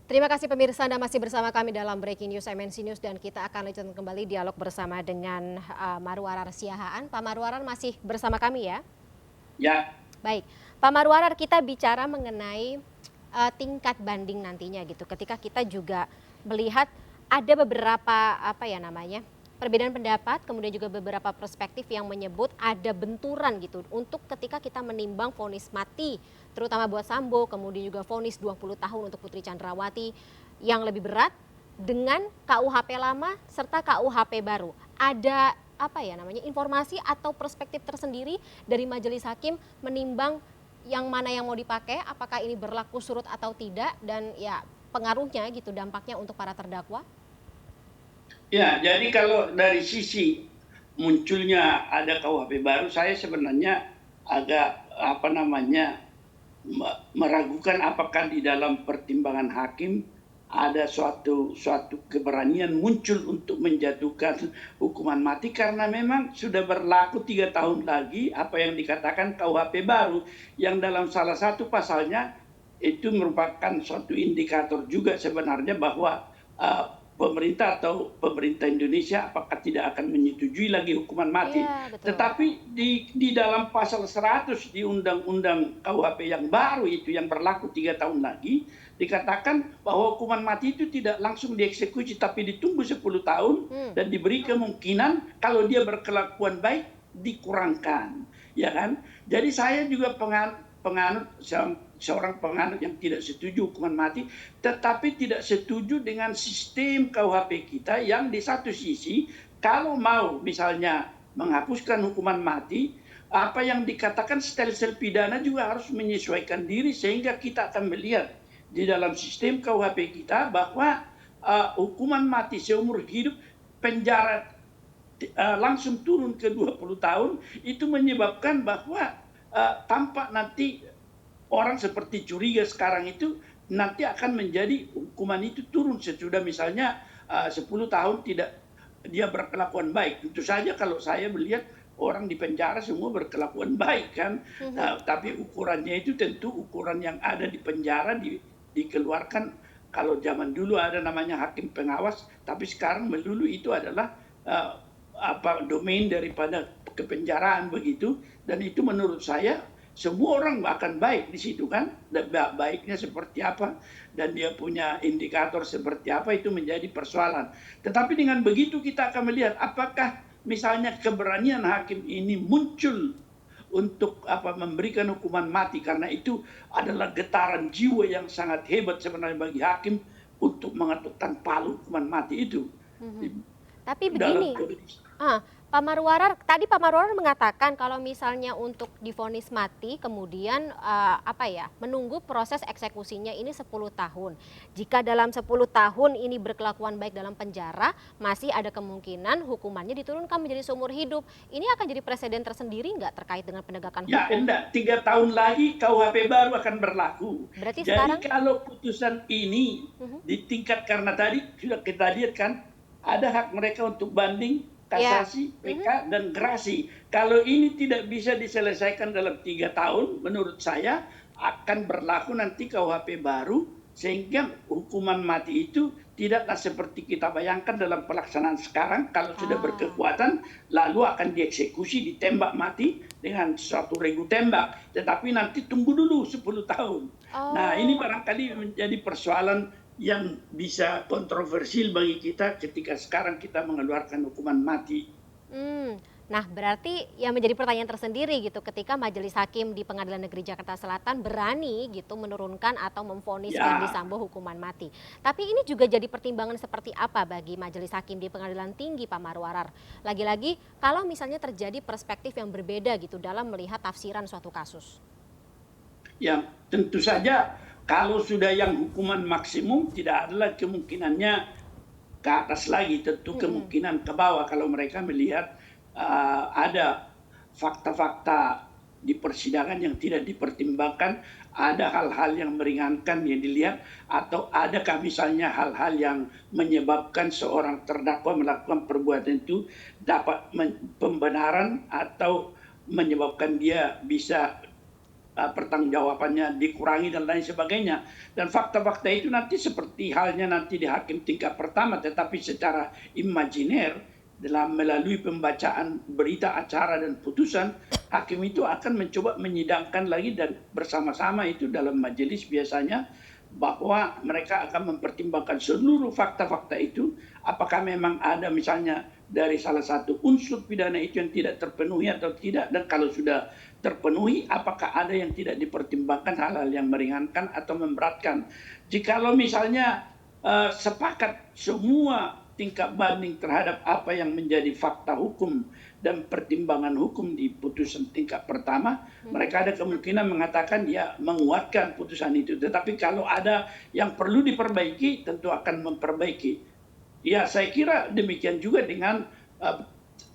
Terima kasih pemirsa, Anda masih bersama kami dalam Breaking News MNC News dan kita akan lanjutkan kembali dialog bersama dengan Marwarar Siahaan. Pak Marwarar masih bersama kami ya? Ya, Baik, Pak Marwarar, kita bicara mengenai tingkat banding nantinya gitu. Ketika kita juga melihat ada beberapa perbedaan pendapat, kemudian juga beberapa perspektif yang menyebut ada benturan gitu untuk ketika kita menimbang vonis mati, terutama buat Sambo, kemudian juga vonis 20 tahun untuk Putri Chandrawati yang lebih berat dengan KUHP lama serta KUHP baru. Ada informasi atau perspektif tersendiri dari majelis hakim menimbang yang mana yang mau dipakai, apakah ini berlaku surut atau tidak, dan ya pengaruhnya gitu, dampaknya untuk para terdakwa? ya. Jadi kalau dari sisi munculnya ada KUHP baru, saya sebenarnya agak meragukan apakah di dalam pertimbangan hakim ada suatu keberanian muncul untuk menjatuhkan hukuman mati karena memang sudah berlaku 3 tahun lagi apa yang dikatakan KUHP baru yang dalam salah satu pasalnya itu merupakan suatu indikator juga sebenarnya bahwa pemerintah Indonesia apakah tidak akan menyetujui lagi hukuman mati. Iya, betul. Tetapi di dalam pasal 100 di Undang-Undang KUHP yang baru itu yang berlaku 3 tahun lagi, dikatakan bahwa hukuman mati itu tidak langsung dieksekusi tapi ditunggu 10 tahun dan diberi kemungkinan kalau dia berkelakuan baik dikurangkan, ya kan? Jadi saya juga seorang penganut yang tidak setuju hukuman mati, tetapi tidak setuju dengan sistem KUHP kita yang di satu sisi kalau mau misalnya menghapuskan hukuman mati, apa yang dikatakan sel-sel pidana juga harus menyesuaikan diri sehingga kita akan melihat di dalam sistem KUHP kita bahwa hukuman mati seumur hidup, penjara langsung turun ke 20 tahun itu menyebabkan bahwa tampak nanti orang seperti curiga sekarang itu nanti akan menjadi hukuman itu turun sesudah misalnya 10 tahun tidak dia berkelakuan baik. Tentu saja kalau saya melihat orang di penjara semua berkelakuan baik kan. Tapi ukurannya itu tentu ukuran yang ada di penjara dikeluarkan. Kalau zaman dulu ada namanya hakim pengawas, tapi sekarang melulu itu adalah domain daripada kepenjaraan begitu. Dan itu menurut saya semua orang akan baik di situ kan, baiknya seperti apa dan dia punya indikator seperti apa itu menjadi persoalan. Tetapi dengan begitu kita akan melihat apakah misalnya keberanian hakim ini muncul untuk memberikan hukuman mati karena itu adalah getaran jiwa yang sangat hebat sebenarnya bagi hakim untuk mengetukkan palu hukuman mati itu. Tapi begini, Pak Marwarar, tadi Pak Marwarar mengatakan kalau misalnya untuk divonis mati kemudian menunggu proses eksekusinya ini 10 tahun. Jika dalam 10 tahun ini berkelakuan baik dalam penjara, masih ada kemungkinan hukumannya diturunkan menjadi seumur hidup. Ini akan jadi presiden tersendiri nggak terkait dengan penegakan hukum? Ya enggak, 3 tahun lagi KUHP baru akan berlaku. Berarti Jadi sekarang kalau putusan ini di tingkat karena tadi sudah kita lihat kan ada hak mereka untuk banding, kasasi, PK, dan gerasi. Kalau ini tidak bisa diselesaikan dalam 3 tahun, menurut saya akan berlaku nanti KUHP baru, sehingga hukuman mati itu tidaklah seperti kita bayangkan dalam pelaksanaan sekarang, kalau sudah berkekuatan, lalu akan dieksekusi, ditembak mati dengan suatu regu tembak. Tetapi nanti tunggu dulu 10 tahun. Nah ini barangkali menjadi persoalan yang bisa kontroversial bagi kita ketika sekarang kita mengeluarkan hukuman mati. Nah, berarti yang menjadi pertanyaan tersendiri gitu ketika Majelis Hakim di Pengadilan Negeri Jakarta Selatan berani gitu menurunkan atau memvonis Verdi Sambo hukuman mati. Tapi ini juga jadi pertimbangan seperti apa bagi Majelis Hakim di Pengadilan Tinggi, Pak Marwarar? Lagi-lagi kalau misalnya terjadi perspektif yang berbeda gitu dalam melihat tafsiran suatu kasus. Ya, tentu saja kalau sudah yang hukuman maksimum tidak adalah kemungkinannya ke atas lagi, tentu kemungkinan ke bawah kalau mereka melihat ada fakta-fakta di persidangan yang tidak dipertimbangkan, ada hal-hal yang meringankan yang dilihat, atau adakah misalnya hal-hal yang menyebabkan seorang terdakwa melakukan perbuatan itu dapat pembenaran atau menyebabkan dia bisa pertanggungjawabannya dikurangi dan lain sebagainya. Dan fakta-fakta itu nanti seperti halnya nanti di hakim tingkat pertama, tetapi secara imajiner dalam melalui pembacaan berita acara dan putusan, hakim itu akan mencoba menyidangkan lagi dan bersama-sama itu dalam majelis biasanya, bahwa mereka akan mempertimbangkan seluruh fakta-fakta itu, apakah memang ada misalnya dari salah satu unsur pidana itu yang tidak terpenuhi atau tidak, dan kalau sudah terpenuhi, apakah ada yang tidak dipertimbangkan, hal-hal yang meringankan atau memberatkan. Jikalau misalnya sepakat semua tingkat banding terhadap apa yang menjadi fakta hukum dan pertimbangan hukum di putusan tingkat pertama, mereka ada kemungkinan mengatakan ya menguatkan putusan itu. Tetapi kalau ada yang perlu diperbaiki, tentu akan memperbaiki. Ya, saya kira demikian juga dengan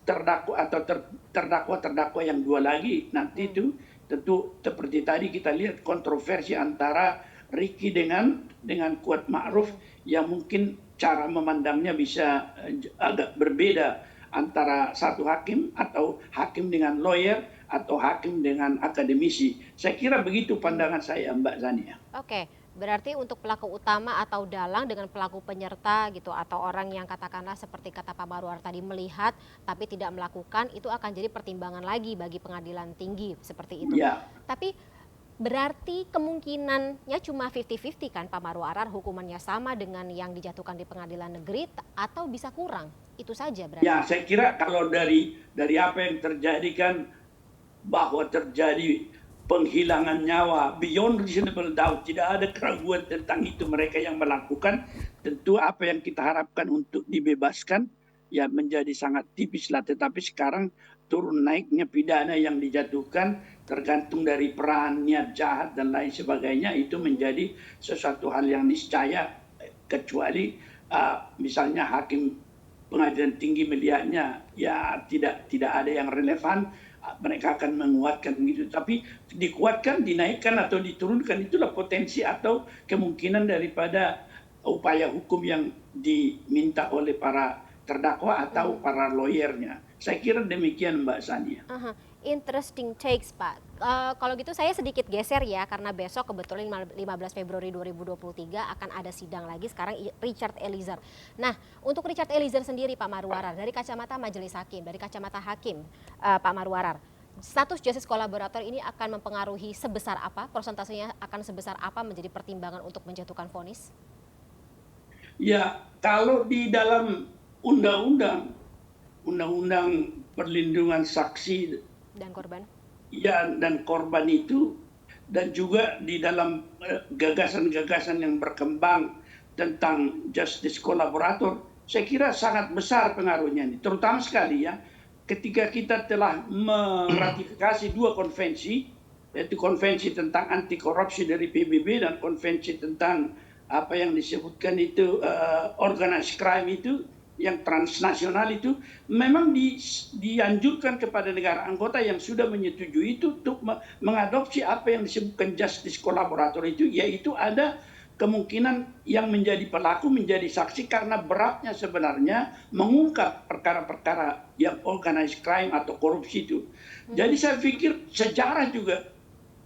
terdakwa atau terdakwa yang dua lagi nanti itu, tentu seperti tadi kita lihat kontroversi antara Ricky dengan Kuat Ma'ruf yang mungkin cara memandangnya bisa agak berbeda antara satu hakim atau hakim dengan lawyer atau hakim dengan akademisi. Saya kira begitu pandangan saya, Mbak Zania. Oke, berarti untuk pelaku utama atau dalang dengan pelaku penyerta gitu, atau orang yang katakanlah seperti kata Pak Marwar tadi melihat tapi tidak melakukan, itu akan jadi pertimbangan lagi bagi pengadilan tinggi seperti itu. Ya. Tapi berarti kemungkinannya cuma 50-50 kan Pak Marwar, hukumannya sama dengan yang dijatuhkan di pengadilan negeri atau bisa kurang? Itu saja berarti. Ya, saya kira kalau dari apa yang terjadi kan, bahwa terjadi penghilangan nyawa beyond reasonable doubt, tidak ada keraguan tentang itu mereka yang melakukan, tentu apa yang kita harapkan untuk dibebaskan ya menjadi sangat tipis lah. Tetapi sekarang turun naiknya pidana yang dijatuhkan tergantung dari peran, niat jahat dan lain sebagainya, itu menjadi sesuatu hal yang niscaya, kecuali misalnya hakim pengadilan tinggi melihatnya ya tidak ada yang relevan, mereka akan menguatkan begitu. Tapi dikuatkan, dinaikkan atau diturunkan, itulah potensi atau kemungkinan daripada upaya hukum yang diminta oleh para terdakwa atau para lawyernya. Saya kira demikian, Mbak Sania. Interesting takes, Pak. Kalau gitu saya sedikit geser ya, karena besok kebetulan 15 Februari 2023 akan ada sidang lagi sekarang Richard Eliezer. Nah, untuk Richard Eliezer sendiri Pak Marwarar, dari kacamata majelis hakim, dari kacamata hakim Pak Marwarar, status justice kolaborator ini akan mempengaruhi sebesar apa, persentasenya akan sebesar apa menjadi pertimbangan untuk menjatuhkan vonis? Ya, kalau di dalam undang-undang perlindungan saksi dan korban, ya, dan korban itu, dan juga di dalam gagasan-gagasan yang berkembang tentang justice kolaborator, saya kira sangat besar pengaruhnya ini, terutama sekali ya ketika kita telah meratifikasi dua konvensi, yaitu konvensi tentang anti korupsi dari PBB dan konvensi tentang apa yang disebutkan itu organized crime itu, yang transnasional itu, memang dianjurkan kepada negara anggota yang sudah menyetujui itu untuk mengadopsi apa yang disebutkan justice kolaborator itu, yaitu ada kemungkinan yang menjadi pelaku menjadi saksi karena beratnya sebenarnya mengungkap perkara-perkara yang organized crime atau korupsi itu. Jadi saya pikir sejarah juga,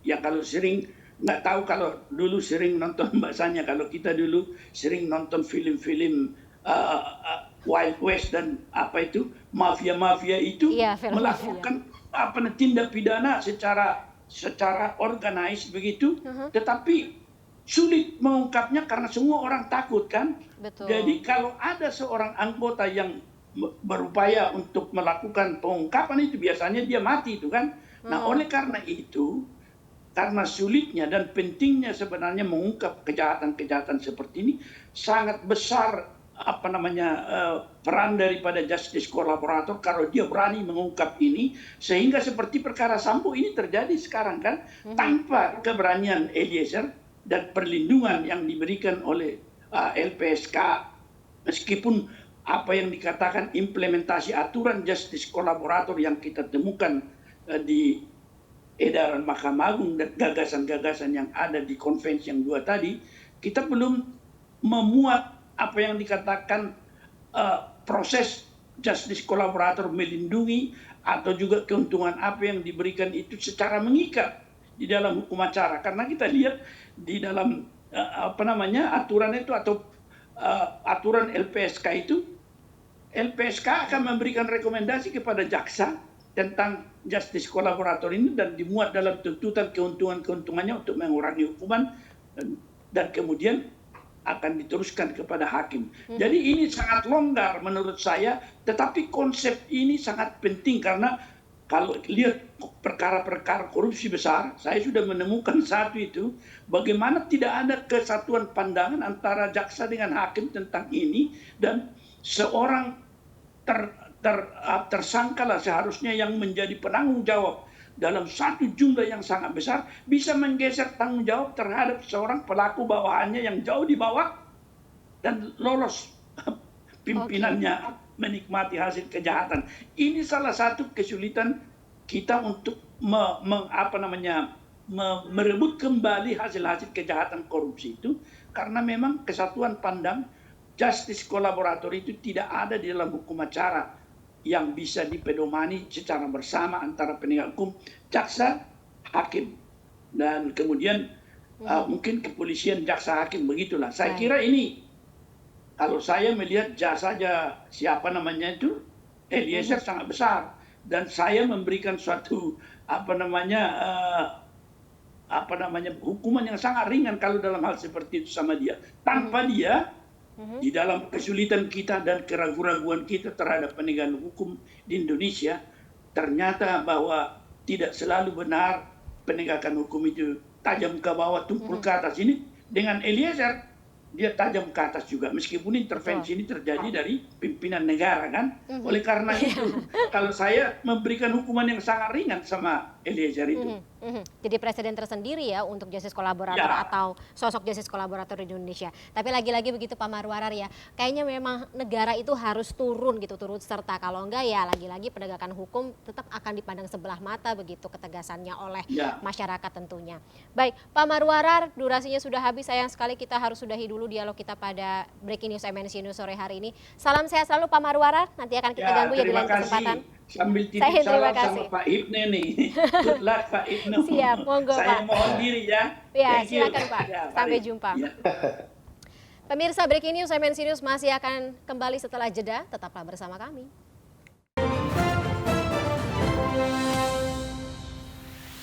ya kalau sering, nggak tahu kalau dulu sering nonton Mbak Sanya, kalau kita dulu sering nonton film-film Wild West dan apa itu mafia itu, iya, melakukan tindak pidana secara organized begitu, tetapi sulit mengungkapnya karena semua orang takut kan. Betul. Jadi kalau ada seorang anggota yang berupaya untuk melakukan pengungkapan itu, biasanya dia mati itu kan. Nah, oleh karena itu, karena sulitnya dan pentingnya sebenarnya mengungkap kejahatan-kejahatan seperti ini, sangat besar peran daripada justice kolaborator kalau dia berani mengungkap ini, sehingga seperti perkara Sambo ini terjadi sekarang kan, tanpa keberanian Eliezer dan perlindungan yang diberikan oleh LPSK, meskipun apa yang dikatakan implementasi aturan justice kolaborator yang kita temukan di edaran Mahkamah Agung dan gagasan-gagasan yang ada di konvensi yang dua tadi, kita belum memuat apa yang dikatakan proses justice kolaborator melindungi atau juga keuntungan apa yang diberikan itu secara mengikat. di dalam hukum acara, karena kita lihat di dalam aturan itu atau aturan LPSK itu, LPSK akan memberikan rekomendasi kepada jaksa tentang justice kolaborator ini dan dimuat dalam tuntutan keuntungan-keuntungannya untuk mengurangi hukuman dan kemudian akan diteruskan kepada hakim. Jadi ini sangat longgar menurut saya, tetapi konsep ini sangat penting karena kalau lihat perkara-perkara korupsi besar, saya sudah menemukan satu itu, bagaimana tidak ada kesatuan pandangan antara jaksa dengan hakim tentang ini, dan seorang tersangka lah seharusnya yang menjadi penanggung jawab dalam satu jumlah yang sangat besar bisa menggeser tanggung jawab terhadap seorang pelaku bawahannya yang jauh di bawah dan lolos pimpinannya menikmati hasil kejahatan. Ini salah satu kesulitan kita untuk merebut kembali hasil-hasil kejahatan korupsi itu, karena memang kesatuan pandang justice kolaborator itu tidak ada di dalam hukum acara yang bisa dipedomani secara bersama antara penegak hukum, jaksa, hakim, dan kemudian mungkin kepolisian, jaksa, hakim, begitulah. Saya kira ini, kalau saya melihat jasanya siapa namanya itu, Eliezer sangat besar, dan saya memberikan suatu hukuman yang sangat ringan kalau dalam hal seperti itu sama dia. Tanpa dia, di dalam kesulitan kita dan keraguan-raguan kita terhadap penegakan hukum di Indonesia, ternyata bahwa tidak selalu benar penegakan hukum itu tajam ke bawah, tumpul ke atas. Ini dengan Eliezer, dia tajam ke atas juga, meskipun intervensi ini terjadi dari pimpinan negara kan. Oleh karena itu, kalau saya memberikan hukuman yang sangat ringan sama Eliezer itu. Jadi presiden tersendiri ya untuk justice kolaborator atau sosok justice kolaborator di Indonesia. Tapi lagi-lagi begitu Pak Marwarar ya, kayaknya memang negara itu harus turun gitu, turut serta. Kalau enggak ya lagi-lagi penegakan hukum tetap akan dipandang sebelah mata begitu ketegasannya oleh masyarakat tentunya. Baik Pak Marwarar, durasinya sudah habis, sayang sekali kita harus sudahi dulu dialog kita pada Breaking News MNC News sore hari ini. Salam sehat selalu Pak Marwarar, nanti akan kita ganggu ya di lain kesempatan. Sambil titip salam sama Pak Ibnu nih. Good luck Pak Ibnu. Siap, monggo Saya Pak. mohon diri ya. Ya, silakan Pak. Sampai jumpa. Pemirsa Breaking News MNC News masih akan kembali setelah jeda, tetaplah bersama kami.